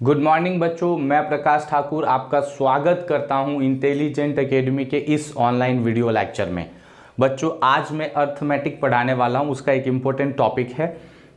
Good morning बच्चों, मैं प्रकाश ठाकुर आपका स्वागत करता हूं इंटेलिजेंट एकेडमी के इस ऑनलाइन वीडियो लेक्चर में। बच्चों, आज मैं अर्थमेटिक पढ़ाने वाला हूं। उसका एक इम्पोर्टेंट टॉपिक है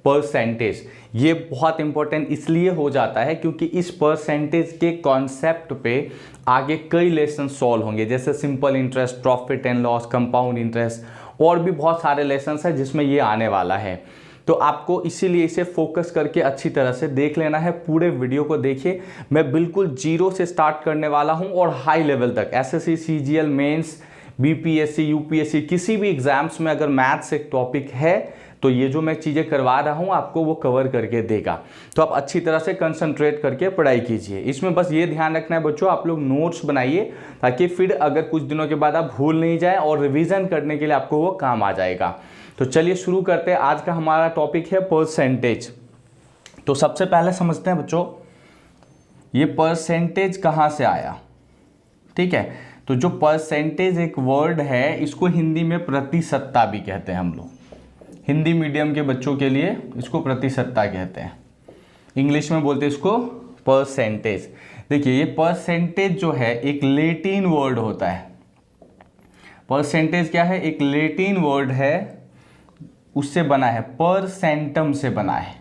परसेंटेज। ये बहुत इंपॉर्टेंट इसलिए हो जाता है क्योंकि इस परसेंटेज के कॉन्सेप्ट पे आगे कई लेसन सॉल्व होंगे, जैसे simple interest, profit and loss, compound interest और भी बहुत सारे लेसन है जिसमें ये आने वाला है। तो आपको इसीलिए इसे फोकस करके अच्छी तरह से देख लेना है। पूरे वीडियो को देखिए। मैं बिल्कुल जीरो से स्टार्ट करने वाला हूं और हाई लेवल तक SSC, CGL, mains, BPSC, UPSC, किसी भी एग्जाम्स में अगर मैथ्स एक टॉपिक है तो ये जो मैं चीज़ें करवा रहा हूं आपको वो कवर करके देगा। तो आप अच्छी तरह से कंसंट्रेट करके पढ़ाई कीजिए। इसमें बस ये ध्यान रखना है बच्चों, आप लोग नोट्स बनाइए ताकि फिर अगर कुछ दिनों के बाद आप भूल नहीं जाए और रिवीजन करने के लिए आपको वो काम आ जाएगा। तो चलिए शुरू करते हैं। आज का हमारा टॉपिक है परसेंटेज। तो सबसे पहले समझते हैं बच्चों, ये परसेंटेज कहाँ से आया। ठीक है, तो जो परसेंटेज एक वर्ड है, इसको हिंदी में प्रतिशतता भी कहते हैं हम लोग। हिंदी मीडियम के बच्चों के लिए इसको प्रतिशतता कहते हैं, इंग्लिश में बोलते हैं इसको परसेंटेज। देखिए, ये परसेंटेज जो है एक लैटिन वर्ड होता है। परसेंटेज क्या है? एक लैटिन वर्ड है, उससे बना है, परसेंटम से बना है।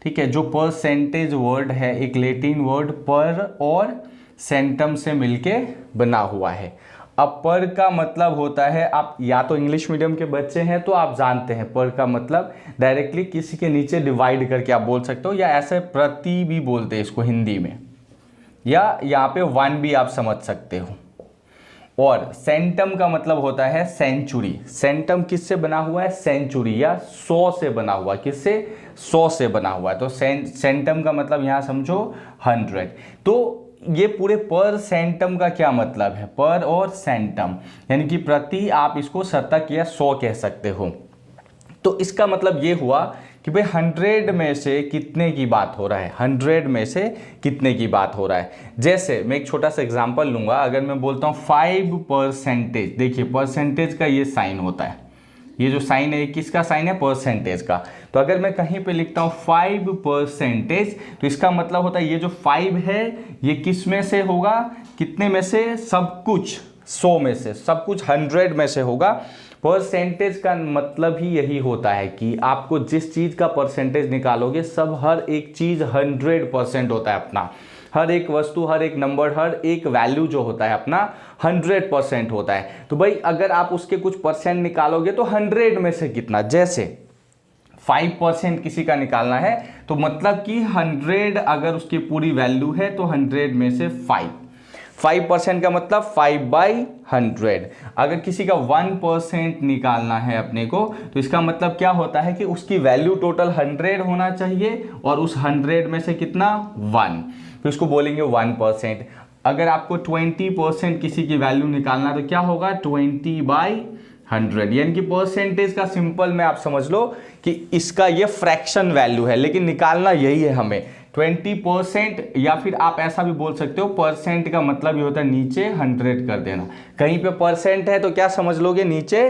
ठीक है, जो परसेंटेज वर्ड है एक लैटिन वर्ड पर और सेंटम से मिलके बना हुआ है। अब पर का मतलब होता है, आप या तो इंग्लिश मीडियम के बच्चे हैं तो आप जानते हैं पर का मतलब डायरेक्टली किसी के नीचे डिवाइड करके आप बोल सकते हो, या ऐसे प्रति भी बोलते हैं इसको हिंदी में, या यहाँ पे वन भी आप समझ सकते हो। और सेंटम का मतलब होता है सेंचुरी। सेंटम किससे बना हुआ है? सेंचुरी या 100 से बना हुआ। किससे? 100 से बना हुआ है। तो सेंटम का मतलब यहाँ समझो 100। तो ये पूरे पर सेंटम का क्या मतलब है? पर और सेंटम यानी कि प्रति, आप इसको शतक या 100 कह सकते हो। तो इसका मतलब ये हुआ कि भाई 100 में से कितने की बात हो रहा है, 100 में से कितने की बात हो रहा है। जैसे मैं एक छोटा सा एग्जांपल लूंगा। अगर मैं बोलता हूँ 5%, देखिए परसेंटेज का ये साइन होता है। ये जो साइन है किसका साइन है? परसेंटेज का। तो अगर मैं कहीं पे लिखता हूँ 5%, तो इसका मतलब होता है ये जो 5 है ये किस में से होगा? कितने में से? सब कुछ 100 में से, सब कुछ 100 में से होगा। परसेंटेज का मतलब ही यही होता है कि आपको जिस चीज़ का परसेंटेज निकालोगे, सब हर एक चीज़ 100% होता है अपना। हर एक वस्तु, हर एक नंबर, हर एक वैल्यू जो होता है अपना 100% होता है। तो भाई अगर आप उसके कुछ परसेंट निकालोगे तो 100 में से कितना, जैसे 5% किसी का निकालना है तो मतलब कि 100 अगर उसकी पूरी वैल्यू है तो 100 में से 5% का मतलब 5/100। अगर किसी का 1% निकालना है अपने को तो इसका मतलब क्या होता है कि उसकी वैल्यू टोटल 100 होना चाहिए और उस 100 में से कितना? 1, तो इसको बोलेंगे 1%। अगर आपको 20% किसी की वैल्यू निकालना तो क्या होगा? 20/100। यानी कि परसेंटेज का सिंपल में आप समझ लो कि इसका ये फ्रैक्शन वैल्यू है, लेकिन निकालना यही है हमें 20%। या फिर आप ऐसा भी बोल सकते हो, परसेंट का मतलब ये होता है नीचे 100 कर देना। कहीं पे परसेंट है तो क्या समझ लोगे? नीचे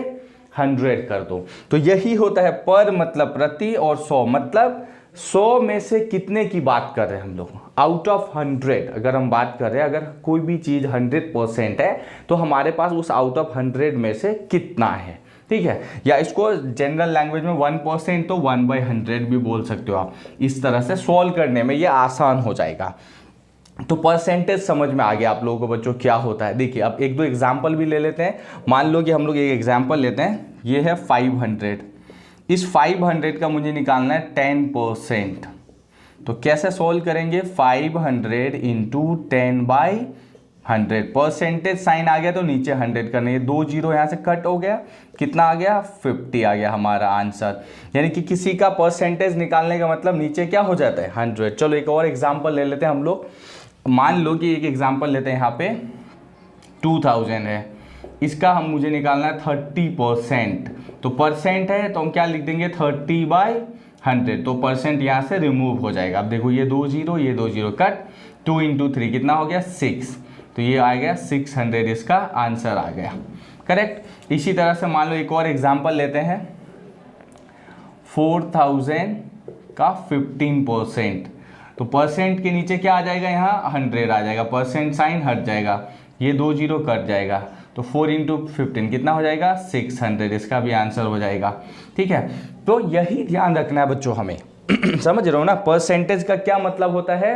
100 कर दो। तो यही होता है पर मतलब प्रति, और 100 मतलब 100 में से कितने की बात कर रहे हैं हम लोग। आउट ऑफ 100 अगर हम बात कर रहे हैं, अगर कोई भी चीज़ 100% है तो हमारे पास उस आउट ऑफ 100 में से कितना है। ठीक है, या इसको जनरल लैंग्वेज में 1% तो 1/100 भी बोल सकते हो आप। इस तरह से सॉल्व करने में ये आसान हो जाएगा। तो परसेंटेज समझ में आ गया आप लोगों को बच्चों क्या होता है। देखिए, अब एक दो एग्जाम्पल भी ले लेते हैं। मान लो कि हम लोग एक एग्जाम्पल लेते हैं, ये है 500। इस 500 का मुझे निकालना है 10%। तो कैसे सोल्व करेंगे? 500 इंटू 10/100। परसेंटेज साइन आ गया तो नीचे 100 करना है। 2 जीरो यहाँ से कट हो गया, कितना आ गया? 50 आ गया हमारा आंसर। यानी कि किसी का परसेंटेज निकालने का मतलब नीचे क्या हो जाता है? 100। चलो एक और एग्जाम्पल ले लेते हैं हम लोग। मान लो कि एक एग्जाम्पल लेते हैं, यहाँ पे 2000 है, इसका हम मुझे निकालना है 30%। तो परसेंट है तो हम क्या लिख देंगे? 30/100। तो परसेंट यहाँ से रिमूव हो जाएगा। अब देखो ये 2 जीरो, ये 2 जीरो कट, 2 इंटू 3 कितना हो गया? 6। तो ये आ गया 600, इसका आंसर आ गया। करेक्ट। इसी तरह से मान लो एक और एग्जाम्पल लेते हैं, 4000 का 15%। तो परसेंट के नीचे क्या आ जाएगा, यहाँ 100 आ जाएगा, परसेंट साइन हट जाएगा, ये 2 जीरो कट जाएगा, तो 4 × 15 कितना हो जाएगा 600, इसका भी आंसर हो जाएगा। ठीक है, तो यही ध्यान रखना है बच्चों हमें समझ रहे हो ना, परसेंटेज का क्या मतलब होता है,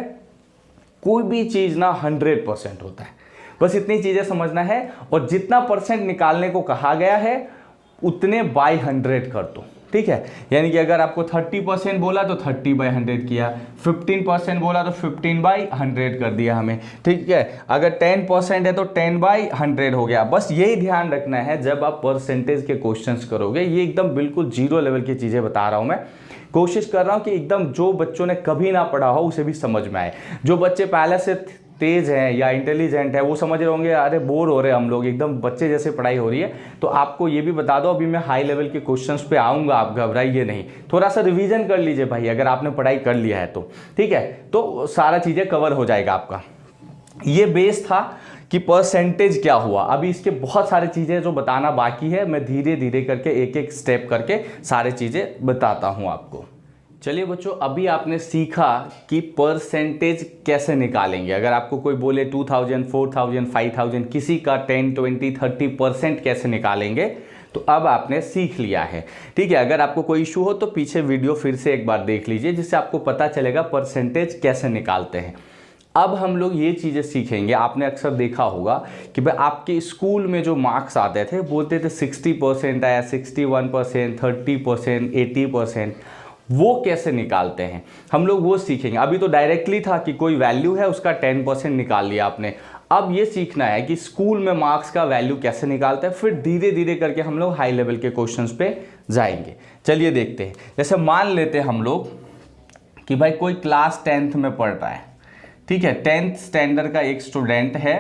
कोई भी चीज़ ना 100% होता है, बस इतनी चीज़ें समझना है। और जितना परसेंट निकालने को कहा गया है उतने बाय 100 कर दो। ठीक है, यानी कि अगर आपको 30% बोला तो 30/100 किया, 15% बोला तो 15/100 कर दिया हमें। ठीक है, अगर 10% है तो 10/100 हो गया। बस यही ध्यान रखना है जब आप परसेंटेज के क्वेश्चंस करोगे। ये एकदम बिल्कुल जीरो लेवल की चीज़ें बता रहा हूँ मैं, कोशिश कर रहा हूँ कि एकदम जो बच्चों ने कभी ना पढ़ा हो उसे भी समझ में आए। जो बच्चे पहले से तेज हैं या इंटेलिजेंट है वो समझ रहे होंगे अरे बोर हो रहे हम लोग, एकदम बच्चे जैसे पढ़ाई हो रही है। तो आपको ये भी बता दो, अभी मैं हाई लेवल के क्वेश्चंस पे आऊँगा, आप घबराइए नहीं, थोड़ा सा रिवीजन कर लीजिए भाई, अगर आपने पढ़ाई कर लिया है तो। ठीक है, तो सारा चीज़ें कवर हो जाएगा आपका। ये बेस था कि परसेंटेज क्या हुआ। अभी इसके बहुत सारी चीज़ें जो बताना बाकी है, मैं धीरे धीरे करके एक एक स्टेप करके सारी चीज़ें बताता हूँ आपको। चलिए बच्चों, अभी आपने सीखा कि परसेंटेज कैसे निकालेंगे। अगर आपको कोई बोले 2000, 4000, 5000 किसी का 10, 20, 30% कैसे निकालेंगे, तो अब आपने सीख लिया है। ठीक है, अगर आपको कोई इशू हो तो पीछे वीडियो फिर से एक बार देख लीजिए, जिससे आपको पता चलेगा परसेंटेज कैसे निकालते हैं। अब हम लोग ये चीज़ें सीखेंगे। आपने अक्सर देखा होगा कि भाई आपके स्कूल में जो मार्क्स आते थे, बोलते थे 60% आया, 61%, 30%, 80%, वो कैसे निकालते हैं हम लोग वो सीखेंगे। अभी तो डायरेक्टली था कि कोई वैल्यू है उसका 10% निकाल लिया आपने। अब ये सीखना है कि स्कूल में मार्क्स का वैल्यू कैसे निकालते हैं, फिर धीरे धीरे करके हम लोग हाई लेवल के क्वेश्चंस पे जाएंगे। चलिए देखते हैं। जैसे मान लेते हैं हम लोग कि भाई कोई क्लास 10th में पढ़ रहा है। ठीक है, 10th स्टैंडर्ड का एक स्टूडेंट है।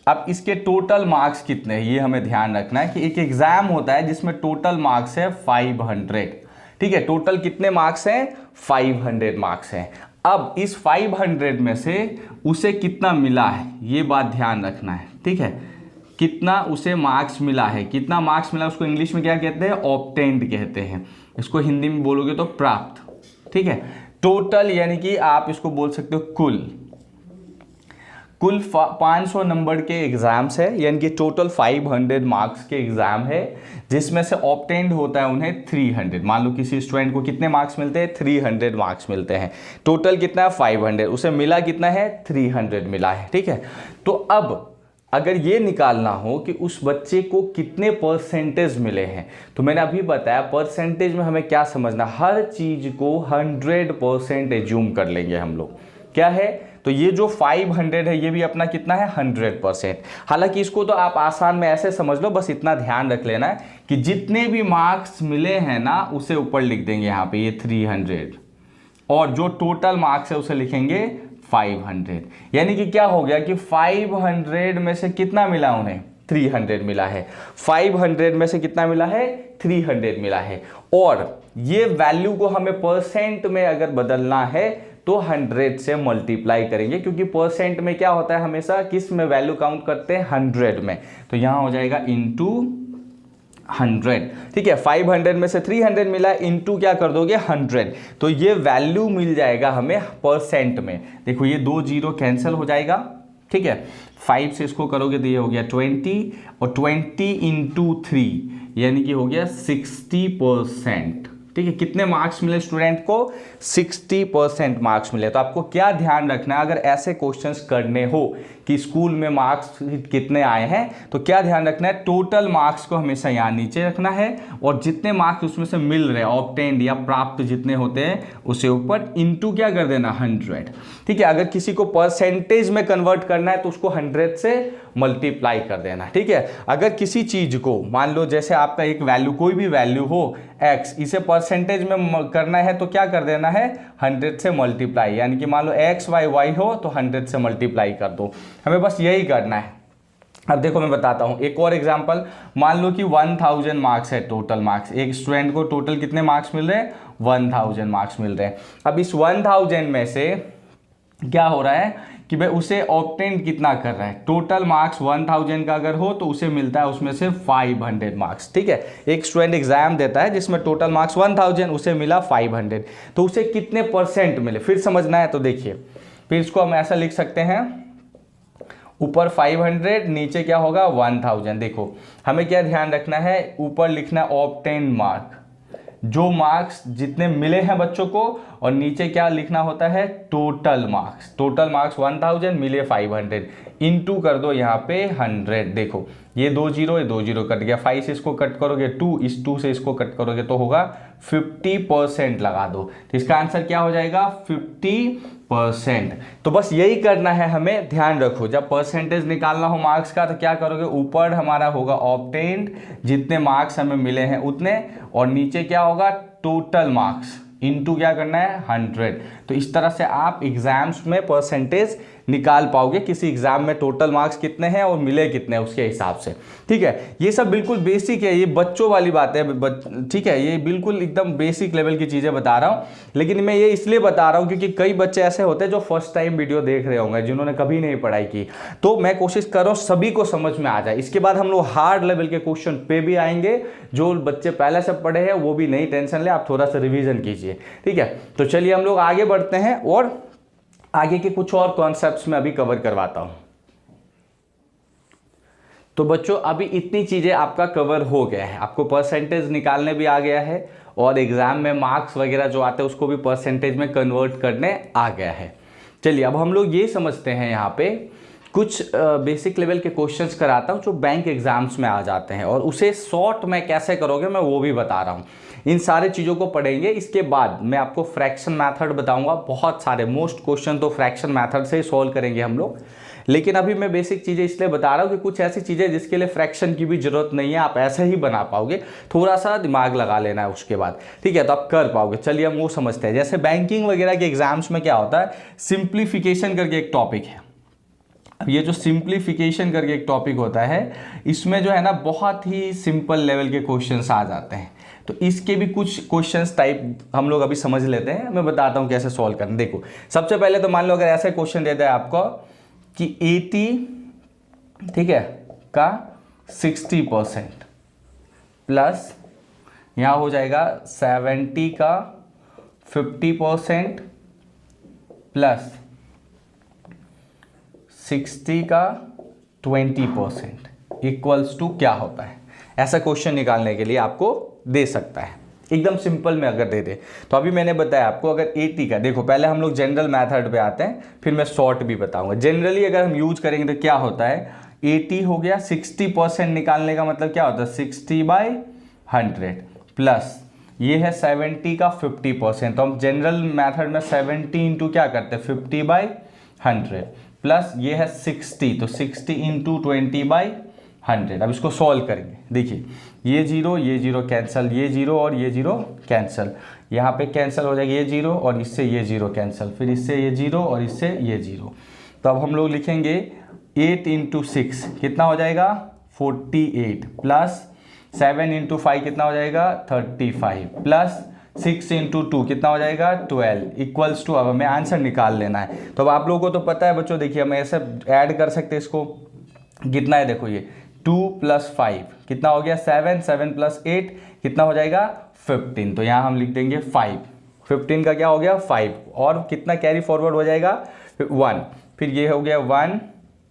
अब इसके टोटल मार्क्स कितने हैं ये हमें ध्यान रखना है कि एक एग्जाम होता है जिसमें टोटल मार्क्स है 500। ठीक है, टोटल कितने मार्क्स हैं, 500 मार्क्स हैं। अब इस 500 में से उसे कितना मिला है ये बात ध्यान रखना है। ठीक है, कितना उसे मार्क्स मिला है, कितना मार्क्स मिला, उसको इंग्लिश में क्या कहते हैं, ऑब्टेन्ड कहते हैं। इसको हिंदी में बोलोगे तो प्राप्त। ठीक है, टोटल यानी कि आप इसको बोल सकते हो कुल 500 नंबर के एग्जाम्स है, यानी कि टोटल 500 मार्क्स के एग्जाम है, जिसमें से ऑब्टेन्ड होता है उन्हें 300। मान लो किसी स्टूडेंट को कितने मार्क्स मिलते हैं, 300 मार्क्स मिलते हैं। टोटल कितना है 500, उसे मिला कितना है 300 मिला है। ठीक है, तो अब अगर ये निकालना हो कि उस बच्चे को कितने परसेंटेज मिले हैं, तो मैंने अभी बताया परसेंटेज में हमें क्या समझना, हर चीज को 100% एज्यूम कर लेंगे हम लोग। क्या है, तो ये जो 500 है ये भी अपना कितना है 100%। हालांकि इसको तो आप आसान में ऐसे समझ लो, बस इतना ध्यान रख लेना है कि जितने भी मार्क्स मिले हैं ना उसे ऊपर लिख देंगे यहाँ पे ये 300, और जो टोटल मार्क्स है उसे लिखेंगे 500। यानी कि क्या हो गया कि 500 में से कितना मिला उन्हें, 300 मिला है। 500 में से कितना मिला है, 300 मिला है। और ये वैल्यू को हमें परसेंट में अगर बदलना है तो 100 से मल्टीप्लाई करेंगे, क्योंकि परसेंट में क्या होता है हमेशा, किस में वैल्यू काउंट करते हैं, 100 में। तो यहां हो जाएगा इंटू 100। ठीक है, 500 में से 300 मिला, इंटू क्या कर दोगे 100, तो ये वैल्यू मिल जाएगा हमें परसेंट में। देखो ये 2 जीरो कैंसिल हो जाएगा। ठीक है, 5 से इसको करोगे तो ये हो गया 20, और 20 इंटू 3 यानी कि हो गया 60%। ठीक है, कितने मार्क्स मिले स्टूडेंट को, 60% मार्क्स मिले। तो आपको क्या ध्यान रखना है, अगर ऐसे क्वेश्चंस करने हो कि स्कूल में मार्क्स कितने आए हैं, तो क्या ध्यान रखना है, टोटल मार्क्स को हमेशा यहाँ नीचे रखना है, और जितने मार्क्स उसमें से मिल रहे हैं, ऑब्टेन्ड या प्राप्त जितने होते हैं उसे ऊपर इंटू क्या कर देना 100। ठीक है, अगर किसी को परसेंटेज में कन्वर्ट करना है तो उसको 100 से मल्टीप्लाई कर देना। ठीक है, अगर किसी चीज को मान लो जैसे आपका एक वैल्यू, कोई भी वैल्यू हो x, इसे परसेंटेज में करना है तो क्या कर देना है 100 से मल्टीप्लाई, यानी कि मान लो x y हो तो 100 से मल्टीप्लाई कर दो। हमें बस यही करना है। अब देखो मैं बताता हूँ एक और एग्जांपल। मान लो कि 1000 मार्क्स है टोटल मार्क्स, एक स्टूडेंट को टोटल कितने मार्क्स मिल रहे हैं, 1000 मार्क्स मिल रहे हैं। अब इस 1000 में से क्या हो रहा है कि भाई उसे ऑब्टेन कितना कर रहा है। टोटल मार्क्स 1000 का अगर हो तो उसे मिलता है उसमें से 500 मार्क्स। ठीक है, एक स्टूडेंट एग्जाम देता है जिसमें टोटल मार्क्स 1000, उसे मिला 500, तो उसे कितने परसेंट मिले फिर समझना है। तो देखिए, फिर इसको हम ऐसा लिख सकते हैं, ऊपर 500 नीचे क्या होगा 1000। देखो हमें क्या ध्यान रखना है, ऊपर लिखना ऑब्टेन मार्क, जो मार्क्स जितने मिले हैं बच्चों को, और नीचे क्या लिखना होता है टोटल मार्क्स। टोटल मार्क्स 1000 मिले 500, इनटू कर दो यहाँ पे 100। देखो ये 2 जीरो, ये 2 जीरो कट गया, 5 से इसको कट करोगे 2, इस 2 से इसको कट करोगे तो होगा 50% लगा दो। तो इसका आंसर क्या हो जाएगा 50%। तो बस यही करना है हमें, ध्यान रखो जब परसेंटेज निकालना हो मार्क्स का तो क्या करोगे, ऊपर हमारा होगा ऑब्टेन्ड, जितने मार्क्स हमें मिले हैं उतने, और नीचे क्या होगा टोटल मार्क्स, इनटू क्या करना है 100। तो इस तरह से आप एग्जाम्स में परसेंटेज निकाल पाओगे, किसी एग्जाम में टोटल मार्क्स कितने हैं और मिले कितने उसके हिसाब से। ठीक है, ये सब बिल्कुल बेसिक है, ये बच्चों वाली बात है। ठीक है, ये बिल्कुल एकदम बेसिक लेवल की चीज़ें बता रहा हूँ, लेकिन मैं ये इसलिए बता रहा हूँ क्योंकि कई बच्चे ऐसे होते हैं जो फर्स्ट टाइम वीडियो देख रहे होंगे, जिन्होंने कभी नहीं पढ़ाई की। तो मैं कोशिश कर रहा हूँ सभी को समझ में आ जाए। इसके बाद हम लोग हार्ड लेवल के क्वेश्चन पे भी आएंगे, जो बच्चे पहले से पढ़े हैं वो भी नहीं टेंशन ले, आप थोड़ा सा रिविजन कीजिए। ठीक है, तो चलिए हम लोग आगे बढ़ते हैं और आगे के कुछ और कॉन्सेप्ट्स में अभी कवर करवाता हूं। तो बच्चों अभी इतनी चीजें आपका कवर हो गया है, आपको परसेंटेज निकालने भी आ गया है, और एग्जाम में मार्क्स वगैरह जो आते हैं उसको भी परसेंटेज में कन्वर्ट करने आ गया है। चलिए अब हम लोग ये समझते हैं, यहाँ पे कुछ बेसिक लेवल के क्वेश्चंस कराता हूँ जो बैंक एग्जाम्स में आ जाते हैं, और उसे शॉर्ट में कैसे करोगे मैं वो भी बता रहा हूँ। इन सारे चीज़ों को पढ़ेंगे, इसके बाद मैं आपको फ्रैक्शन मेथड बताऊंगा। बहुत सारे मोस्ट क्वेश्चन तो फ्रैक्शन मेथड से ही सॉल्व करेंगे हम लोग, लेकिन अभी मैं बेसिक चीज़ें इसलिए बता रहा हूँ कि कुछ ऐसी चीज़ें जिसके लिए फ्रैक्शन की भी जरूरत नहीं है, आप ऐसे ही बना पाओगे, थोड़ा सा दिमाग लगा लेना है उसके बाद। ठीक है, तो आप कर पाओगे। चलिए हम वो समझते हैं। जैसे बैंकिंग वगैरह के एग्जाम्स में क्या होता है, सिंप्लीफिकेशन करके एक टॉपिक है। अब ये जो सिंप्लीफिकेशन करके एक टॉपिक होता है, इसमें जो है ना बहुत ही सिंपल लेवल के क्वेश्चंस आ जाते हैं। तो इसके भी कुछ क्वेश्चंस टाइप हम लोग अभी समझ लेते हैं, मैं बताता हूँ कैसे सॉल्व करना। देखो सबसे पहले तो मान लो अगर ऐसा क्वेश्चन देता है आपको कि 80 ठीक है का 60% प्लस यहाँ हो जाएगा 70 का 50% प्लस 60 का 20% इक्वल्स टू क्या होता है। ऐसा क्वेश्चन निकालने के लिए आपको दे सकता है, एकदम सिंपल में अगर दे दे। तो अभी मैंने बताया आपको अगर 80 का, देखो पहले हम लोग जनरल मेथड पे आते हैं, फिर मैं शॉर्ट भी बताऊंगा। जनरली अगर हम यूज करेंगे तो क्या होता है, 80 हो गया, 60% निकालने का मतलब क्या होता है 60/100 प्लस ये है 70 का 50%। तो हम जनरल मेथड में 70 इंटू क्या करते हैं 50/100 प्लस ये है 60, तो 60 इंटू 20/100। अब इसको सॉल्व करेंगे। देखिए ये जीरो कैंसिल, ये जीरो और ये जीरो कैंसिल, यहाँ पे कैंसिल हो जाएगा ये जीरो और इससे ये जीरो कैंसिल, फिर इससे ये जीरो और इससे ये जीरो। तो अब हम लोग लिखेंगे 8 इंटू 6 कितना हो जाएगा 48 प्लस 7 इंटू 5 कितना हो जाएगा 35 प्लस 6 इंटू 2 कितना हो जाएगा 12 इक्वल्स टू, अब हमें आंसर निकाल लेना है। तो अब आप लोगों को तो पता है बच्चों, देखिए हम ऐसे ऐड कर सकते हैं इसको, कितना है देखो ये 2 + 5 कितना हो गया 7, 7 + 8 कितना हो जाएगा 15। तो यहाँ हम लिख देंगे 5, 15 का क्या हो गया 5, और कितना कैरी फॉरवर्ड हो जाएगा 1, फिर ये हो गया 1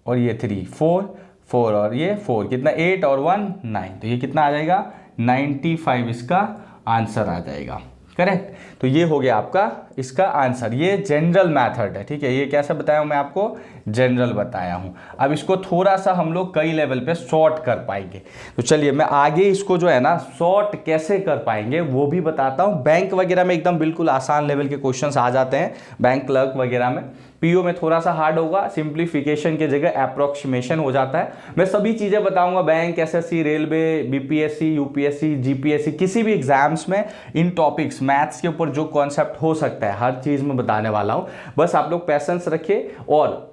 और ये 3 4 4 और ये 4 कितना 8 और 1 9, तो ये कितना आ जाएगा 95 इसका आंसर आ जाएगा। करेक्ट, तो ये हो गया आपका इसका आंसर। ये जनरल मेथड है। ठीक है, ये कैसे बताया हूँ मैं आपको, जनरल बताया हूँ। अब इसको थोड़ा सा हम लोग कई लेवल पे शॉर्ट कर पाएंगे। तो चलिए मैं आगे इसको जो है ना शॉर्ट कैसे कर पाएंगे वो भी बताता हूँ। बैंक वगैरह में एकदम बिल्कुल आसान लेवल के क्वेश्चंस आ जाते हैं, बैंक क्लर्क वगैरह में। पीओ में थोड़ा सा हार्ड होगा, सिंप्लीफिकेशन की जगह अप्रोक्सीमेशन हो जाता है। मैं सभी चीज़ें बताऊंगा, bank, SSC, railway, BPSC, UPSC, GPSC, किसी भी एग्जाम्स में इन टॉपिक्स मैथ्स के ऊपर जो कॉन्सेप्ट हो सकता है हर चीज़ में बताने वाला हूँ। बस आप लोग पैसेंस रखिए। और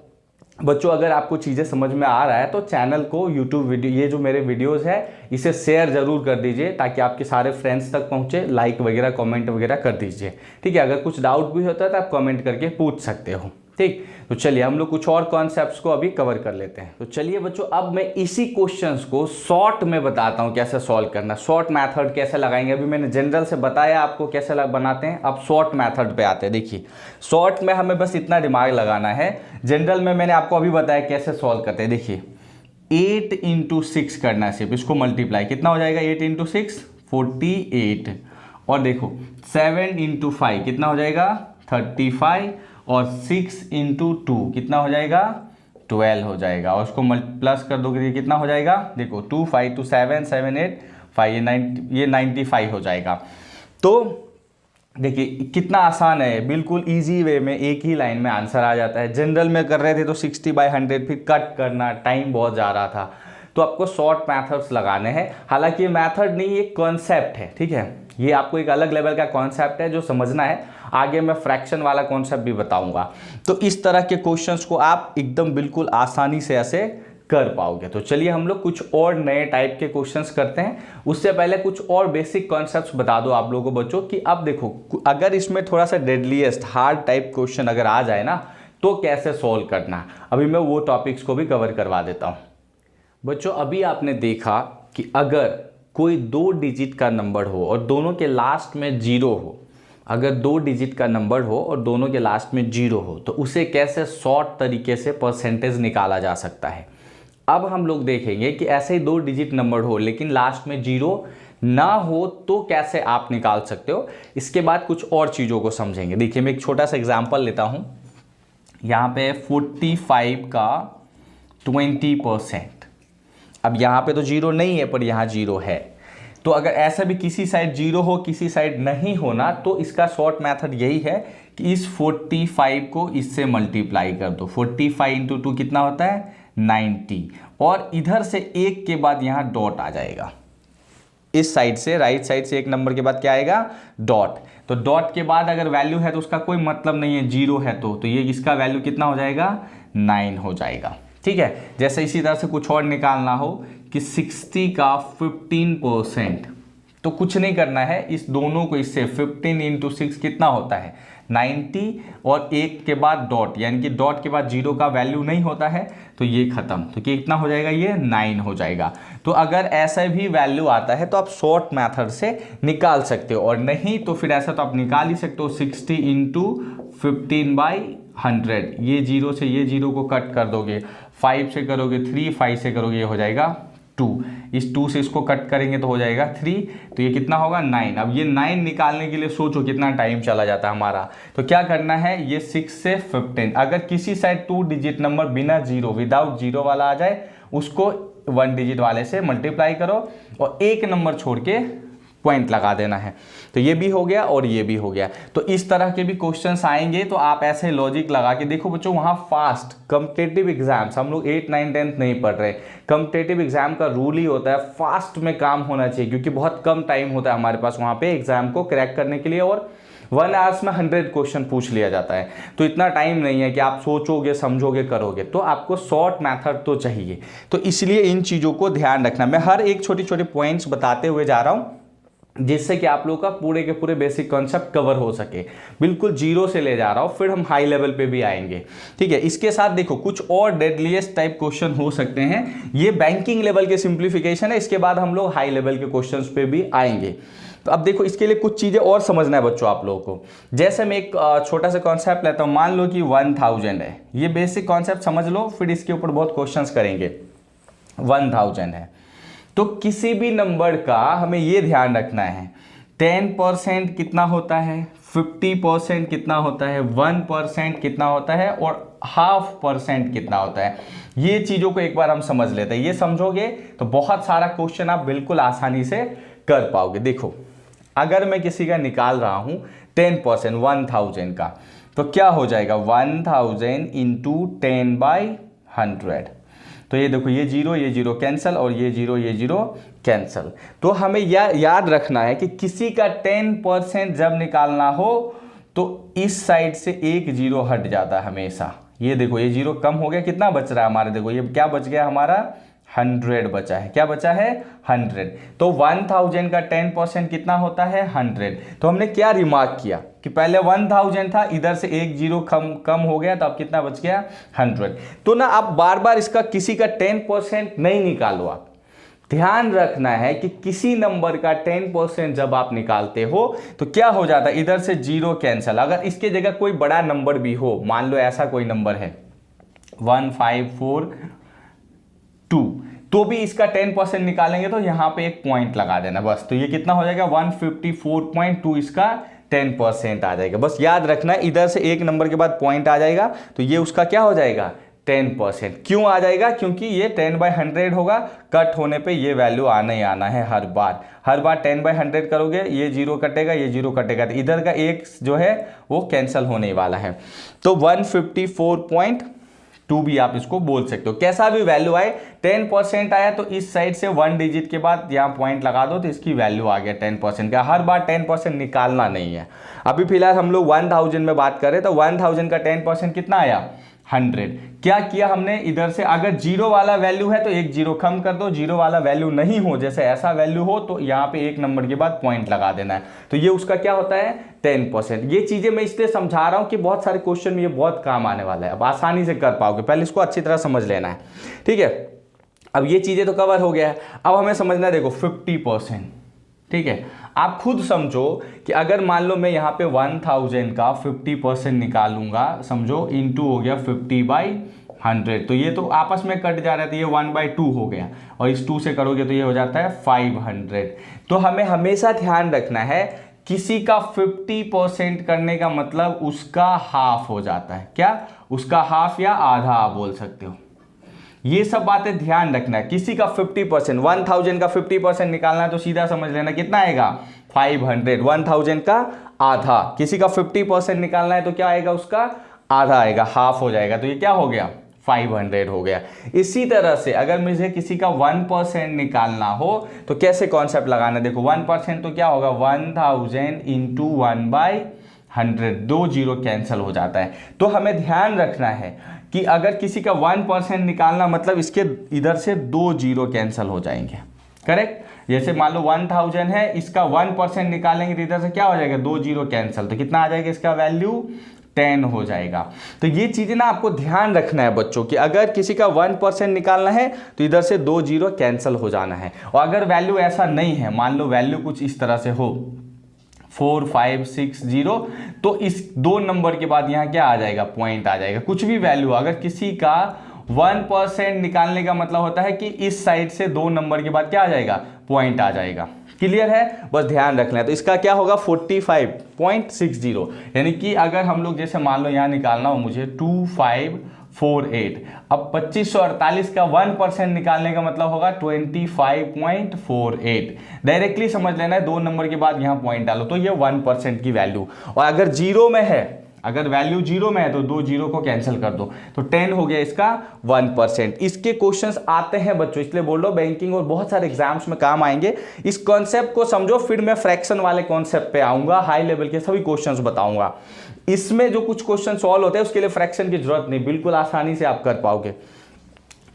बच्चों अगर आपको चीज़ें समझ में आ रहा है तो चैनल को यूट्यूब वीडियो, ये जो मेरे वीडियोस है इसे शेयर जरूर कर दीजिए ताकि आपके सारे फ्रेंड्स तक पहुंचे। लाइक वगैरह कमेंट वगैरह कर दीजिए। ठीक है, अगर कुछ डाउट भी होता है तो आप कमेंट करके पूछ सकते हो। ठीक। तो चलिए हम लोग कुछ और कॉन्सेप्ट्स को अभी कवर कर लेते हैं। तो चलिए बच्चों, अब मैं इसी क्वेश्चंस को शॉर्ट में बताता हूं कैसे सॉल्व करना, शॉर्ट मेथड कैसे लगाएंगे। अभी मैंने जनरल से बताया आपको कैसे बनाते हैं, अब शॉर्ट मेथड पे आते हैं। देखिए शॉर्ट में हमें बस इतना दिमाग लगाना है, जनरल में मैंने आपको अभी बताया कैसे सॉल्व करते हैं। देखिए 8 इंटू 6 करना है, सिर्फ इसको मल्टीप्लाई, कितना हो जाएगा 8 इंटू 6 48, और देखो 7 इंटू 5 कितना हो जाएगा 35, और 6 इंटू 2 कितना हो जाएगा 12 हो जाएगा, और उसको प्लस कर दोगे कितना हो जाएगा, देखो 2 5 2 7 7 8 5 ये 95 हो जाएगा। तो देखिए कितना आसान है, बिल्कुल इजी वे में एक ही लाइन में आंसर आ जाता है। जनरल में कर रहे थे तो 60/100 फिर कट करना, टाइम बहुत जा रहा था। तो आपको शॉर्ट मैथड्स लगाने हैं। हालांकि ये मैथड नहीं, ये कॉन्सेप्ट है, ठीक है। ये आपको एक अलग लेवल का कॉन्सेप्ट है जो समझना है। आगे मैं फ्रैक्शन वाला कॉन्सेप्ट भी बताऊंगा। तो इस तरह के क्वेश्चंस को आप एकदम बिल्कुल आसानी से ऐसे कर पाओगे। तो चलिए हम लोग कुछ और नए टाइप के क्वेश्चंस करते हैं। उससे पहले कुछ और बेसिक कॉन्सेप्ट्स बता दो आप लोगों को बच्चों कि अब देखो अगर इसमें थोड़ा सा डेडलीएस्ट हार्ड टाइप क्वेश्चन अगर आ जाए ना तो कैसे सॉल्व करना। अभी मैं वो टॉपिक्स को भी कवर करवा देता हूँ। बच्चों अभी आपने देखा कि अगर कोई 2 डिजिट का नंबर हो और दोनों के लास्ट में 0 हो, अगर 2 डिजिट का नंबर हो और दोनों के लास्ट में 0 हो तो उसे कैसे शॉर्ट तरीके से परसेंटेज निकाला जा सकता है। अब हम लोग देखेंगे कि ऐसे ही 2 डिजिट नंबर हो लेकिन लास्ट में 0 ना हो तो कैसे आप निकाल सकते हो। इसके बाद कुछ और चीज़ों को समझेंगे। देखिए मैं एक छोटा सा एग्जाम्पल लेता हूँ। यहाँ पे 45 का 20%। अब यहाँ पे तो 0 नहीं है पर यहाँ 0 है। तो अगर ऐसा भी किसी साइड 0 हो किसी साइड नहीं होना तो इसका शॉर्ट मेथड यही है कि इस 45 को इससे मल्टीप्लाई कर दो। 45 इंटू 2 कितना होता है 90, और इधर से एक के बाद यहाँ डॉट आ जाएगा। इस साइड से राइट साइड से एक नंबर के बाद क्या आएगा डॉट। तो डॉट के बाद अगर वैल्यू है तो उसका कोई मतलब नहीं है, 0 है तो ये इसका वैल्यू कितना हो जाएगा 9 हो जाएगा। ठीक है। जैसे इसी तरह से कुछ और निकालना हो कि 60 का 15%, तो कुछ नहीं करना है, इस दोनों को इससे 15 इंटू 6 कितना होता है 90, और एक के बाद डॉट, यानी कि डॉट के बाद 0 का वैल्यू नहीं होता है तो ये खत्म। तो कितना हो जाएगा ये 9 हो जाएगा। तो अगर ऐसा भी वैल्यू आता है तो आप शॉर्ट मेथड से निकाल सकते हो, और नहीं तो फिर ऐसा तो आप निकाल ही सकते हो 60 इंटू 15/100। ये 0 से ये 0 को कट कर दोगे, 5 से करोगे 3, 5 से करोगे ये हो जाएगा 2, इस 2 से इसको कट करेंगे तो हो जाएगा 3, तो ये कितना होगा 9। अब ये 9 निकालने के लिए सोचो कितना टाइम चला जाता है हमारा। तो क्या करना है, ये 6 से 15, अगर किसी साइड 2 डिजिट नंबर बिना 0 विदाउट 0 वाला आ जाए उसको 1 डिजिट वाले से मल्टीप्लाई करो और एक नंबर छोड़ के पॉइंट लगा देना है। तो ये भी हो गया और ये भी हो गया। तो इस तरह के भी क्वेश्चंस आएंगे तो आप ऐसे लॉजिक लगा के देखो बच्चों। वहाँ फास्ट कॉम्पिटिटिव एग्जाम्स, हम लोग 8 9 10th नहीं पढ़ रहे, कॉम्पिटिटिव एग्जाम का रूल ही होता है फास्ट में काम होना चाहिए, क्योंकि बहुत कम टाइम होता है हमारे पास वहाँ पे एग्जाम को क्रैक करने के लिए, और 1 आवर्स में 100 क्वेश्चन पूछ लिया जाता है। तो इतना टाइम नहीं है कि आप सोचोगे समझोगे करोगे, तो आपको शॉर्ट मेथड तो चाहिए। तो इसलिए इन चीज़ों को ध्यान रखना। मैं हर एक छोटी छोटी पॉइंट्स बताते हुए जा रहा हूँ जिससे कि आप लोग का पूरे के पूरे बेसिक कॉन्सेप्ट कवर हो सके। बिल्कुल 0 से ले जा रहा हूँ, फिर हम हाई लेवल पे भी आएंगे। ठीक है। इसके साथ देखो कुछ और डेडलीस्ट टाइप क्वेश्चन हो सकते हैं। ये बैंकिंग लेवल के सिंप्लीफिकेशन है, इसके बाद हम लोग हाई लेवल के क्वेश्चन पे भी आएंगे। तो अब देखो इसके लिए कुछ चीज़ें और समझना है बच्चों आप लोगों को। जैसे मैं एक छोटा सा कॉन्सेप्ट लेता हूँ, मान लो कि 1000 है। ये बेसिक कॉन्सेप्ट समझ लो, फिर इसके ऊपर बहुत क्वेश्चन करेंगे। 1000 है तो किसी भी नंबर का हमें ये ध्यान रखना है 10% कितना होता है, 50% कितना होता है, 1% कितना होता है, और 0.5% कितना होता है। ये चीज़ों को एक बार हम समझ लेते हैं। ये समझोगे तो बहुत सारा क्वेश्चन आप बिल्कुल आसानी से कर पाओगे। देखो अगर मैं किसी का निकाल रहा हूँ 10% 1000 का, तो क्या हो जाएगा 1000 इंटू 10/100। तो ये देखो ये 0 कैंसिल, और ये 0 कैंसिल। तो हमें याद रखना है कि किसी का 10% जब निकालना हो तो इस साइड से एक 0 हट जाता है हमेशा। ये देखो ये 0 कम हो गया, कितना बच रहा है हमारे, देखो ये क्या बच गया हमारा 100 बचा है। क्या बचा है 100। तो 1000 का 10% कितना होता है 100। तो हमने क्या रिमार्क किया कि पहले 1000 था, इधर से एक जीरो कम हो गया, तो अब कितना बच गया 100। तो ना आप बार बार इसका किसी का 10% नहीं निकालो। आप ध्यान रखना है कि किसी नंबर का 10% जब आप निकालते हो तो क्या हो जाता है, इधर से जीरो कैंसिल। अगर इसके जगह कोई बड़ा नंबर भी हो, मान लो ऐसा कोई नंबर है 1542, तो भी इसका 10% निकालेंगे तो यहां पे एक पॉइंट लगा देना बस। तो ये कितना हो जाएगा 154.2, इसका 10% आ जाएगा। बस याद रखना इधर से एक नंबर के बाद पॉइंट आ जाएगा तो ये उसका क्या हो जाएगा 10%। क्यों आ जाएगा, क्योंकि ये 10/100 होगा, कट होने पे ये वैल्यू आना ही आना है हर बार। 10/100 करोगे, ये जीरो कटेगा, ये जीरो कटेगा, तो इधर का एक जो है वो कैंसिल होने वाला है। तो 154.2 भी आप इसको बोल सकते हो। कैसा भी वैल्यू आए, 10% आया तो इस साइड से 1 डिजिट के बाद यहाँ पॉइंट लगा दो तो इसकी वैल्यू आ गया 10% का। हर बार 10% निकालना नहीं है। अभी फिलहाल हम लोग 1000 में बात करें तो 1000 का 10% कितना आया 100। क्या किया हमने, इधर से अगर जीरो वाला वैल्यू है तो एक जीरो कम कर दो, जीरो वाला वैल्यू नहीं हो, जैसे ऐसा वैल्यू हो तो यहाँ पे एक नंबर के बाद पॉइंट लगा देना है, तो ये उसका क्या होता है 10%। ये चीजें मैं इसलिए समझा रहा हूं कि बहुत सारे क्वेश्चन में ये बहुत काम आने वाला है, अब आसानी से कर पाओगे, पहले इसको अच्छी तरह समझ लेना है, ठीक है। अब ये चीजें तो कवर हो गया है, अब हमें समझना है, देखो 50%, ठीक है। आप खुद समझो कि अगर मान लो मैं यहाँ पे 1000 का 50% निकालूंगा, समझो इनटू हो गया 50/100, तो ये तो आपस में कट जा रहा है, तो ये 1/2 हो गया, और इस 2 से करोगे तो ये हो जाता है 500। तो हमें हमेशा ध्यान रखना है किसी का 50% करने का मतलब उसका हाफ हो जाता है, क्या उसका हाफ या आधा आप बोल सकते हो। ये सब बातें ध्यान रखना है। किसी का 50%, 1000 का 50% निकालना है तो सीधा समझ लेना कितना आएगा 500। 1000 का आधा, किसी का 50% निकालना है तो क्या आएगा, उसका आधा आएगा, हाफ हो जाएगा, तो ये क्या हो गया 500 हो गया। इसी तरह से अगर मुझे किसी का 1% निकालना हो तो कैसे कॉन्सेप्ट लगाना, देखो 1% तो क्या होगा 1000 इंटू 1/100, 2 जीरो कैंसिल हो जाता है। तो हमें ध्यान रखना है कि अगर किसी का 1% निकालना मतलब इसके इधर से 2 जीरो कैंसिल हो जाएंगे, करेक्ट। जैसे मान लो 1000 है, इसका 1% निकालेंगे तो इधर से क्या हो जाएगा 2 जीरो कैंसिल, तो कितना आ जाएगा इसका वैल्यू 10 हो जाएगा। तो ये चीजें ना आपको ध्यान रखना है बच्चों कि अगर किसी का 1% निकालना है तो इधर से 2 जीरो कैंसिल हो जाना है। और अगर वैल्यू ऐसा नहीं है, मान लो वैल्यू कुछ इस तरह से हो 4560, तो इस 2 नंबर के बाद यहाँ क्या आ जाएगा पॉइंट आ जाएगा। कुछ भी वैल्यू, अगर किसी का 1% निकालने का मतलब होता है कि इस साइड से 2 नंबर के बाद क्या आ जाएगा पॉइंट आ जाएगा। क्लियर है, बस ध्यान रखना है। तो इसका क्या होगा 45.60, यानी कि अगर हम लोग जैसे मान लो यहाँ निकालना हो मुझे 2548, अब 2548 का 1% निकालने का मतलब होगा 25.48। डायरेक्टली समझ लेना है, 2 नंबर के बाद यहाँ पॉइंट डालो तो ये 1% की वैल्यू। और अगर जीरो में है, अगर वैल्यू जीरो में है तो 2 जीरो को कैंसिल कर दो, तो 10 हो गया इसका 1%। इसके क्वेश्चंस आते हैं बच्चों, इसलिए बोल रहा हूं बैंकिंग और बहुत सारे एग्जाम्स में काम आएंगे। इस कॉन्सेप्ट को समझो, फिर मैं फ्रैक्शन वाले कॉन्सेप्ट पे आऊंगा, हाई लेवल के सभी क्वेश्चंस बताऊंगा। इसमें जो कुछ क्वेश्चन सॉल्व होते हैं उसके लिए फ्रैक्शन की जरूरत नहीं, बिल्कुल आसानी से आप कर पाओगे।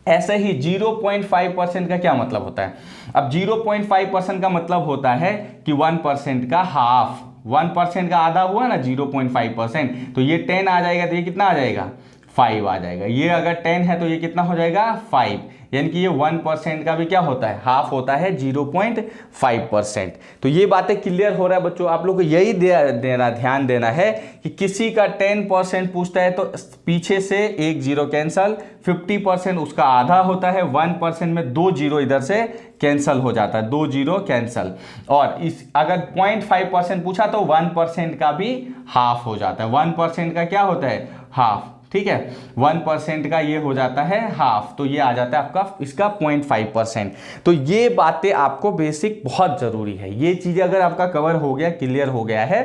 ऐसे ही 0.5% का क्या मतलब होता है, अब 0.5% का मतलब होता है कि 1% का हाफ, 1% का आधा हुआ ना 0.5%, तो ये 10 आ जाएगा, तो ये कितना आ जाएगा 5 आ जाएगा। ये अगर 10 है तो ये कितना हो जाएगा 5, यानी कि ये 1% का भी क्या होता है हाफ होता है 0.5%। तो ये बातें क्लियर हो रहा है बच्चों, आप लोग को यही ध्यान देना है कि किसी का 10% पूछता है तो पीछे से एक जीरो कैंसल, 50% उसका आधा होता है, 1% में 2 जीरो इधर से कैंसल हो जाता है, 2 जीरो कैंसल। और इस अगर 0.5% पूछा तो 1% का भी हाफ हो जाता है, 1% का क्या होता है हाफ, ठीक है, 1% का ये हो जाता है हाफ, तो ये आ जाता है आपका इसका 0.5%। तो ये बातें आपको बेसिक बहुत जरूरी है, ये चीजें अगर आपका कवर हो गया, क्लियर हो गया है,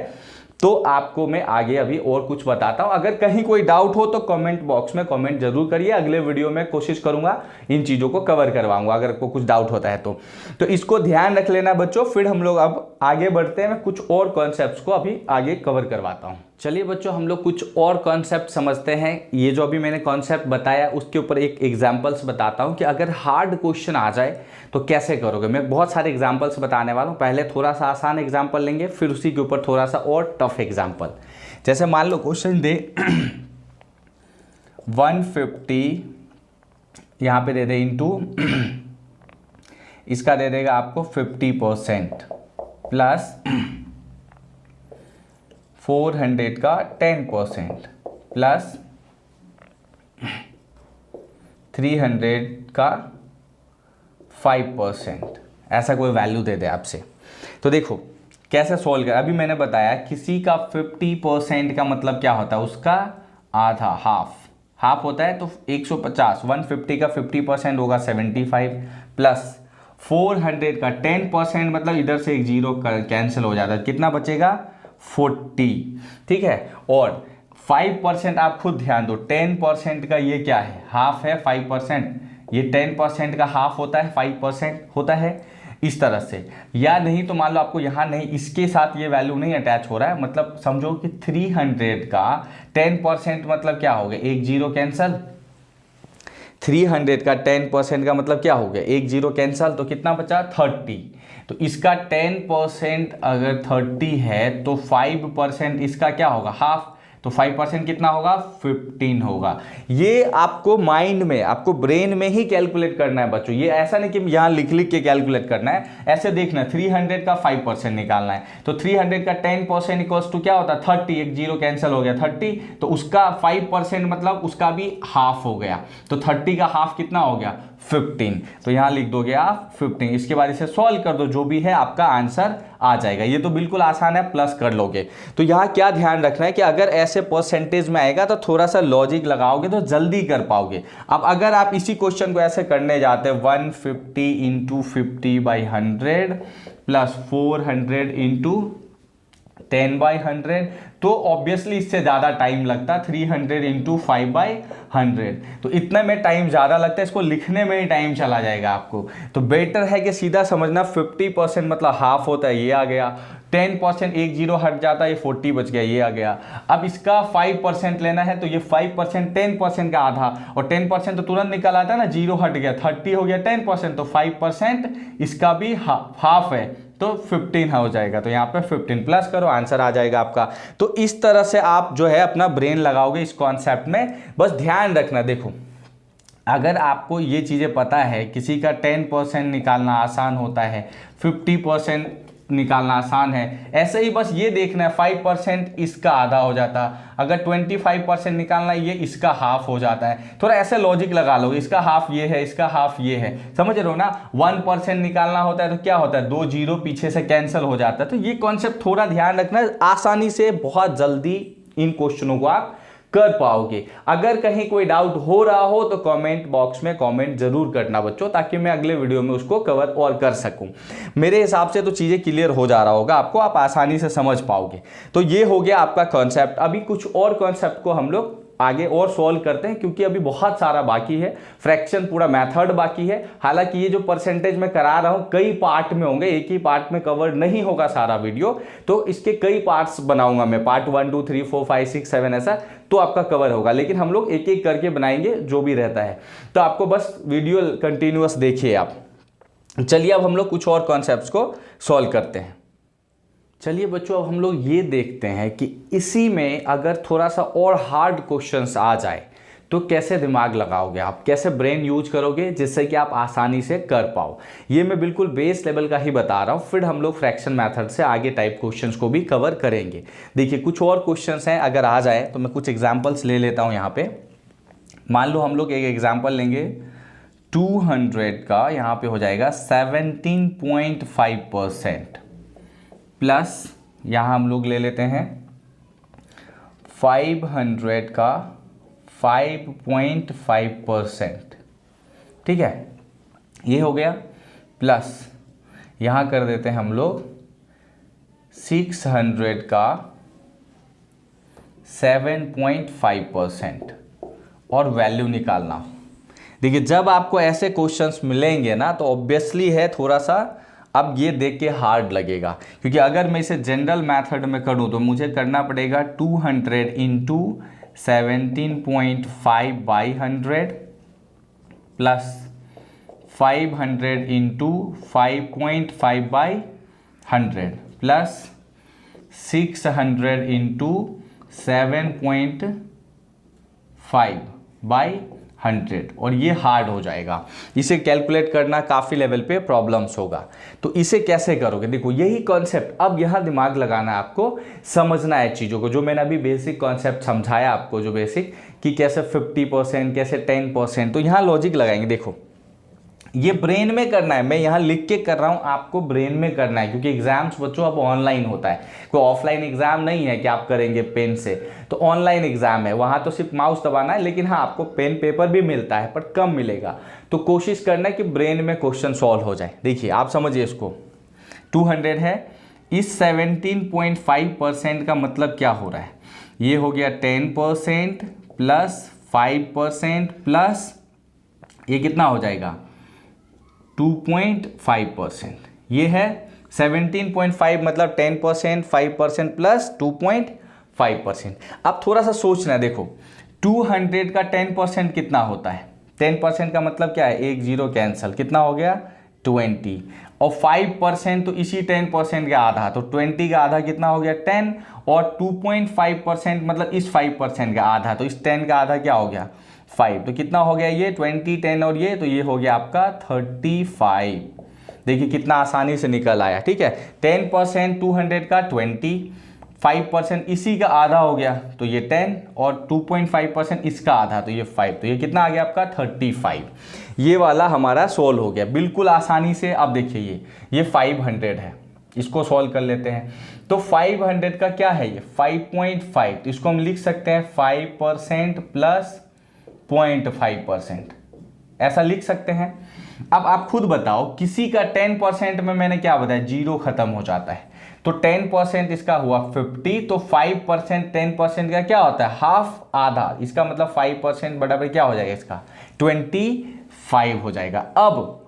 तो आपको मैं आगे अभी और कुछ बताता हूं। अगर कहीं कोई डाउट हो तो कमेंट बॉक्स में कमेंट जरूर करिए, अगले वीडियो में कोशिश करूंगा इन चीजों को कवर करवाऊंगा अगर आपको कुछ डाउट होता है तो इसको ध्यान रख लेना बच्चों। फिर हम लोग अब आगे बढ़ते हैं, मैं कुछ और कॉन्सेप्ट्स को अभी आगे कवर करवाता हूं। चलिए बच्चों, हम लोग कुछ और कॉन्सेप्ट समझते हैं। ये जो अभी मैंने कॉन्सेप्ट बताया उसके ऊपर एक एग्जांपल्स बताता हूँ कि अगर हार्ड क्वेश्चन आ जाए तो कैसे करोगे। मैं बहुत सारे एग्जांपल्स बताने वाला हूँ। पहले थोड़ा सा आसान एग्जांपल लेंगे, फिर उसी के ऊपर थोड़ा सा और टफ एग्जांपल। जैसे मान लो क्वेश्चन दे 150 यहाँ पे दे दे इंटू इसका दे देगा आपको 50% प्लस 400 का 10% प्लस 300 का 5%, ऐसा कोई वैल्यू दे दे आपसे। तो देखो कैसे सोल्व कर। अभी मैंने बताया किसी का 50% का मतलब क्या होता है, उसका आधा, हाफ होता है। तो 150, 150 का 50% होगा 75 प्लस 400 का 10% मतलब इधर से एक जीरो कैंसिल हो जाता है, कितना बचेगा 40, ठीक है। और 5% आप खुद ध्यान दो, 10% का ये क्या है, हाफ है 5%, ये 10% का हाफ होता है 5% होता है, इस तरह से। या नहीं तो मान लो आपको यहाँ नहीं, इसके साथ ये वैल्यू नहीं अटैच हो रहा है, मतलब समझो कि 300 का 10% मतलब क्या हो गया, एक जीरो कैंसल। 300 का 10% का मतलब क्या हो गया, एक जीरो कैंसल, तो कितना बचा 30। तो इसका 10% अगर 30 है तो 5% इसका क्या होगा, हाफ। तो 5% कितना होगा, 15 होगा। ये आपको माइंड में, आपको ब्रेन में ही कैलकुलेट करना है बच्चों। ये ऐसा नहीं कि यहाँ लिख लिख के कैलकुलेट करना है, ऐसे देखना है। 300 का 5% निकालना है, तो 300 का 10% इक्वल्स टू क्या होता है 30, एक जीरो कैंसिल हो गया 30, तो उसका 5% मतलब उसका भी हाफ हो गया। तो 30 का हाफ कितना हो गया 15, तो यहाँ लिख दोगे आप 15। इसके बाद इसे सॉल्व कर दो, जो भी है आपका आंसर आ जाएगा। ये तो बिल्कुल आसान है, प्लस कर लोगे। तो यहाँ क्या ध्यान रखना है कि अगर ऐसे परसेंटेज में आएगा तो थोड़ा सा लॉजिक लगाओगे तो जल्दी कर पाओगे। अब अगर आप इसी क्वेश्चन को ऐसे करने जाते हैं 150 इंटू 50/100 प्लस 400 इंटू 10/100, तो ऑब्वियसली इससे ज़्यादा टाइम लगता, 300 इंटू 5/100, तो इतने में टाइम ज़्यादा लगता है, इसको लिखने में ही टाइम चला जाएगा आपको। तो बेटर है कि सीधा समझना 50% मतलब हाफ होता है, ये आ गया। 10% एक जीरो हट जाता है, ये 40 बच गया, ये आ गया। अब इसका 5% लेना है, तो ये 5% 10% का आधा, और 10% तो तुरंत निकल आता है ना, जीरो हट गया, 30 हो गया 10%, तो 5% इसका भी हाफ है, तो 15 हो जाएगा। तो यहाँ पे 15 प्लस करो, आंसर आ जाएगा आपका। तो इस तरह से आप जो है अपना ब्रेन लगाओगे इस कॉन्सेप्ट में। बस ध्यान रखना, देखो अगर आपको ये चीज़ें पता है, किसी का 10% निकालना आसान होता है, 50% निकालना आसान है, ऐसे ही बस ये देखना है 5% इसका आधा हो जाता, अगर 25% निकालना है, ये इसका हाफ हो जाता है। थोड़ा ऐसे लॉजिक लगा लो, इसका हाफ ये है, इसका हाफ ये है, समझ रहे हो ना। 1% निकालना होता है तो क्या होता है, 2 जीरो पीछे से कैंसिल हो जाता है। तो ये कॉन्सेप्ट थोड़ा ध्यान रखना, आसानी से बहुत जल्दी इन क्वेश्चनों को आप कर पाओगे। अगर कहीं कोई डाउट हो रहा हो तो कमेंट बॉक्स में कमेंट जरूर करना बच्चों, ताकि मैं अगले वीडियो में उसको कवर और कर सकूं। मेरे हिसाब से तो चीज़ें क्लियर हो जा रहा होगा आपको, आप आसानी से समझ पाओगे। तो ये हो गया आपका कॉन्सेप्ट। अभी कुछ और कॉन्सेप्ट को हम लोग आगे और सॉल्व करते हैं, क्योंकि अभी बहुत सारा बाकी है। फ्रैक्शन पूरा मेथड बाकी है। हालांकि ये जो परसेंटेज मैं करा रहा हूँ कई पार्ट में होंगे, एक ही पार्ट में कवर नहीं होगा सारा वीडियो, तो इसके कई पार्ट्स बनाऊंगा मैं, पार्ट 1 2 3 4 5 6 7 ऐसा, तो आपका कवर होगा। लेकिन हम लोग एक एक करके बनाएंगे जो भी रहता है, तो आपको बस वीडियो कंटिन्यूअस देखिए आप। चलिए अब हम लोग कुछ और कॉन्सेप्ट्स को सॉल्व करते हैं। चलिए बच्चों, अब हम लोग ये देखते हैं कि इसी में अगर थोड़ा सा और हार्ड क्वेश्चंस आ जाए तो कैसे दिमाग लगाओगे आप, कैसे ब्रेन यूज करोगे जिससे कि आप आसानी से कर पाओ। ये मैं बिल्कुल बेस लेवल का ही बता रहा हूँ, फिर हम लोग फ्रैक्शन मेथड से आगे टाइप क्वेश्चंस को भी कवर करेंगे। देखिए कुछ और क्वेश्चंस हैं, अगर आ जाए तो मैं कुछ एग्जाम्पल्स ले लेता हूँ यहाँ पे। मान लो हम लोग एक एग्जाम्पल लेंगे 200 का, यहाँ पे हो जाएगा 17.5% प्लस यहाँ हम लोग ले लेते हैं 500 का 5.5%, ठीक है, ये हो गया। प्लस यहाँ कर देते हैं हम लोग 600 का 7.5% और वैल्यू निकालना हो। देखिए जब आपको ऐसे क्वेश्चंस मिलेंगे ना, तो ऑब्वियसली है थोड़ा सा अब ये देख के हार्ड लगेगा, क्योंकि अगर मैं इसे जनरल मेथड में करूँ तो मुझे करना पड़ेगा 200 into 17.5 by 100 plus 500 into 5.5 by 100 plus 600 into 7.5 by 100, और ये हार्ड हो जाएगा। इसे कैलकुलेट करना काफ़ी लेवल पे प्रॉब्लम्स होगा। तो इसे कैसे करोगे, देखो यही कॉन्सेप्ट अब यहाँ दिमाग लगाना है, आपको समझना है चीज़ों को। जो मैंने अभी बेसिक कॉन्सेप्ट समझाया आपको, जो बेसिक कि कैसे 50%, कैसे 10%, तो यहाँ लॉजिक लगाएंगे। देखो ये ब्रेन में करना है, मैं यहाँ लिख के कर रहा हूँ, आपको ब्रेन में करना है, क्योंकि एग्जाम्स बच्चों अब ऑनलाइन होता है। कोई ऑफलाइन एग्जाम नहीं है कि आप करेंगे पेन से, तो ऑनलाइन एग्जाम है, वहाँ तो सिर्फ माउस दबाना है। लेकिन हाँ, आपको पेन पेपर भी मिलता है पर कम मिलेगा। तो कोशिश करना है कि ब्रेन में क्वेश्चन सॉल्व हो जाए। देखिए आप समझिए इसको, 200 है, इस 17.5% का मतलब क्या हो रहा है, ये हो गया 10% प्लस 5% प्लस ये कितना हो जाएगा 2.5%। ये है 17.5 मतलब 10%, 5% प्लस 2.5%। अब थोड़ा सा सोचना है, देखो 200 का 10% कितना होता है, 10% का मतलब क्या है, एक जीरो कैंसिल, कितना हो गया 20, और 5% तो इसी 10% का आधा, तो 20 का आधा कितना हो गया 10, और 2.5% मतलब इस 5% का आधा, तो इस 10 का आधा क्या हो गया 5, तो कितना हो गया ये 20, 10 और ये, तो ये हो गया आपका 35। देखिए कितना आसानी से निकल आया। ठीक है, 10% 200 का 20, 5% इसी का आधा हो गया तो ये 10, और 2.5% इसका आधा तो ये 5, तो ये कितना आ गया आपका 35। ये वाला हमारा सोल्व हो गया बिल्कुल आसानी से। अब देखिए ये 500 है, इसको सॉल्व कर लेते हैं। तो 500 का क्या है, ये 5.5, तो इसको हम लिख सकते हैं 5% प्लस 0.5%, ऐसा लिख सकते हैं। अब आप खुद बताओ, किसी का 10% में मैंने क्या बताया, जीरो खत्म हो जाता है, तो 10% इसका हुआ 50, तो 5% 10% का क्या होता है, हाफ, आधा, इसका मतलब 5% बराबर क्या हो जाएगा इसका 25 हो जाएगा। अब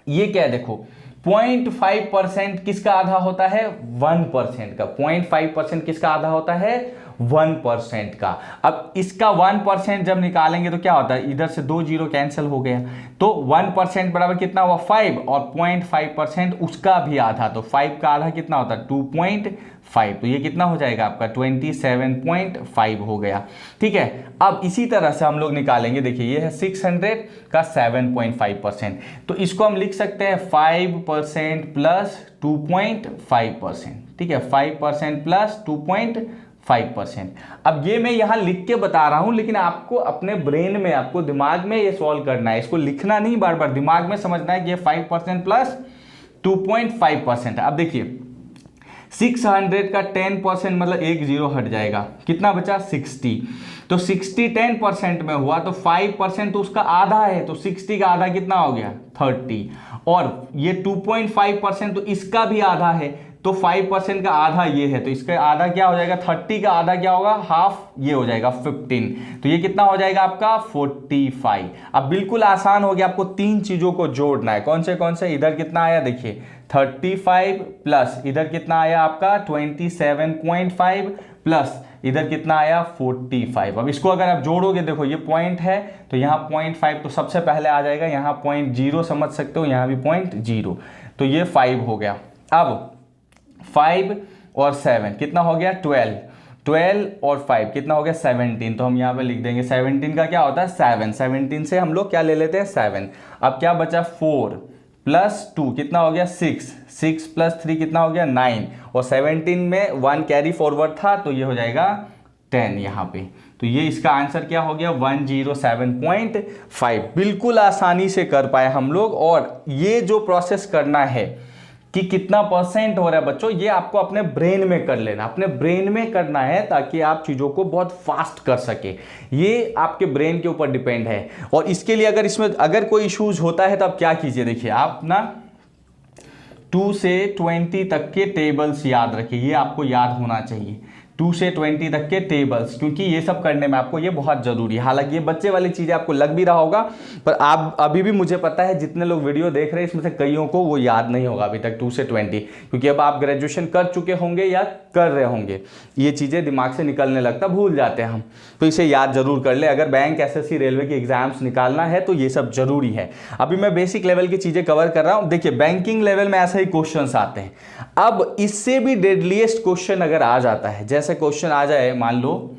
ये क्या है, देखो 0.5% किसका आधा होता है, 1% का। 0.5% किसका आधा होता है, 1% का। अब इसका 1% जब निकालेंगे तो क्या होता है, इधर से 2 जीरो कैंसिल हो गया, तो 1% बराबर कितना हुआ 5, और 0.5% उसका भी आधा, तो 5 का आधा कितना होता है 2.5, तो ये कितना हो जाएगा आपका 27.5 हो गया। ठीक है, अब इसी तरह से हम लोग निकालेंगे। देखिए ये है 600 का 7.5%, तो इसको हम लिख सकते हैं 5% प्लस 2.5%। ठीक है, 5% प्लस 2.5%। अब ये मैं यहाँ लिख के बता रहा हूँ, लेकिन आपको अपने ब्रेन में, आपको दिमाग में ये सॉल्व करना है, इसको लिखना नहीं, बार बार दिमाग में समझना है कि ये 5% प्लस 2.5%। अब देखिए 600 का 10% मतलब एक जीरो हट जाएगा, कितना बचा 60, तो 60 10% में हुआ तो 5% तो उसका आधा है, तो 60 का आधा कितना हो गया 30, और ये 2.5% तो इसका भी आधा है, तो 5% का आधा ये है, तो इसका आधा क्या हो जाएगा 30 का आधा क्या होगा हाफ, ये हो जाएगा 15, तो ये कितना हो जाएगा आपका 45। अब बिल्कुल आसान हो गया, आपको तीन चीजों को जोड़ना है। कौन से, इधर कितना आया देखिए 35 प्लस इधर कितना आया आपका 27.5 प्लस इधर कितना आया 45। अब इसको अगर आप जोड़ोगे, देखो ये पॉइंट है तो यहाँ 0.5 तो सबसे पहले आ जाएगा, यहाँ 0.0 समझ सकते हो, यहाँ भी 0.0, तो ये 5 हो गया। अब 5 और 7 कितना हो गया 12 और 5 कितना हो गया 17, तो हम यहाँ पे लिख देंगे 17 का क्या होता है 7, 17 से हम लोग क्या ले लेते हैं 7। अब क्या बचा 4 प्लस 2 कितना हो गया 6 प्लस 3 कितना हो गया 9, और 17 में 1 कैरी फॉरवर्ड था तो ये हो जाएगा 10 यहाँ पे, तो ये इसका आंसर क्या हो गया 107.5। बिल्कुल आसानी से कर पाए हम लोग। और ये जो प्रोसेस करना है कि कितना परसेंट हो रहा है बच्चों, ये आपको अपने ब्रेन में कर लेना, अपने ब्रेन में करना है ताकि आप चीज़ों को बहुत फास्ट कर सके। ये आपके ब्रेन के ऊपर डिपेंड है। और इसके लिए अगर इसमें अगर कोई इश्यूज होता है तो आप क्या कीजिए, देखिए आप ना 2 से 20 तक के टेबल्स याद रखिए, ये आपको याद होना चाहिए। 2 से 20 तक के टेबल्स, क्योंकि ये सब करने में आपको ये बहुत जरूरी है। हालांकि ये बच्चे वाली चीजें आपको लग भी रहा होगा, पर आप अभी भी मुझे पता है जितने लोग वीडियो देख रहे हैं इसमें से कईयों को वो याद नहीं होगा अभी तक 2 से 20, क्योंकि अब आप ग्रेजुएशन कर चुके होंगे या कर रहे होंगे, ये चीजें दिमाग से निकलने लगता, भूल जाते हैं हम। तो इसे याद जरूर कर ले। अगर बैंक, एसएससी, रेलवे के एग्जाम्स निकालना है तो ये सब जरूरी है। अभी मैं बेसिक लेवल की चीजें कवर कर रहा हूं। देखिए बैंकिंग लेवल में ऐसे ही क्वेश्चंस आते हैं। अब इससे भी डेडलीस्ट क्वेश्चन अगर आ जाता है, जैसे क्वेश्चन आ जाए मान लो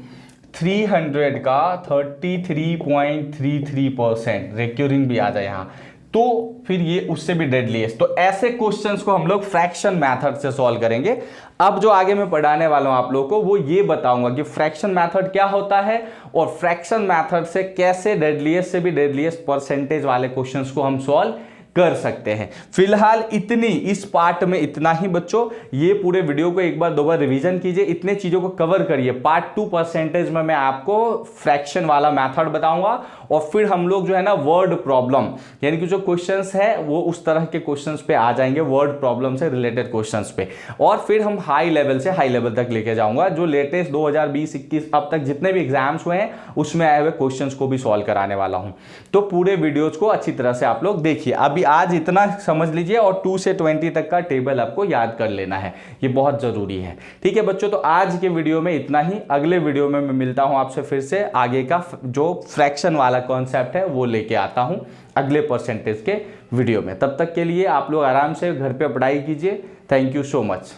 300 का 33.33% रिक्यूरिंग भी आ जाए यहाँ, तो फिर ये उससे भी डेडलीस्ट। तो ऐसे क्वेश्चंस को हम लोग फ्रैक्शन मेथड से सॉल्व करेंगे। अब जो आगे मैं पढ़ाने वाला हूं आप लोगों को वो ये बताऊंगा कि फ्रैक्शन मेथड क्या होता है और फ्रैक्शन मेथड से कैसे डेडलीस्ट से भी डेडलीस्ट परसेंटेज वाले क्वेश्चंस को हम सॉल्व कर सकते हैं। फिलहाल इतनी इस पार्ट में इतना ही बच्चों। ये पूरे वीडियो को एक बार दो बार रिवीजन कीजिए, इतने चीजों को कवर करिए। पार्ट 2 परसेंटेज में मैं आपको फ्रैक्शन वाला मेथड बताऊंगा और फिर हम लोग जो है ना वर्ड प्रॉब्लम, यानी कि जो क्वेश्चंस है वो उस तरह के क्वेश्चंस पे आ जाएंगे, वर्ड प्रॉब्लम से रिलेटेड क्वेश्चंस पे। और फिर हम हाई लेवल से हाई लेवल तक लेके जाऊंगा, जो लेटेस्ट 2020-21 अब तक जितने भी एग्जाम्स हुए हैं उसमें आए हुए क्वेश्चंस को भी सॉल्व कराने वाला हूं। तो पूरे वीडियोज को अच्छी तरह से आप लोग देखिए। अभी आज इतना समझ लीजिए और 2 से 20 तक का टेबल आपको याद कर लेना है, ये बहुत जरूरी है। ठीक है बच्चों, तो आज के वीडियो में इतना ही। अगले वीडियो में मैं मिलता हूं आपसे फिर से, आगे का जो फ्रैक्शन वाला कॉन्सेप्ट है वो लेके आता हूं अगले परसेंटेज के वीडियो में। तब तक के लिए आप लोग आराम से घर पे पढ़ाई कीजिए। Thank you so much.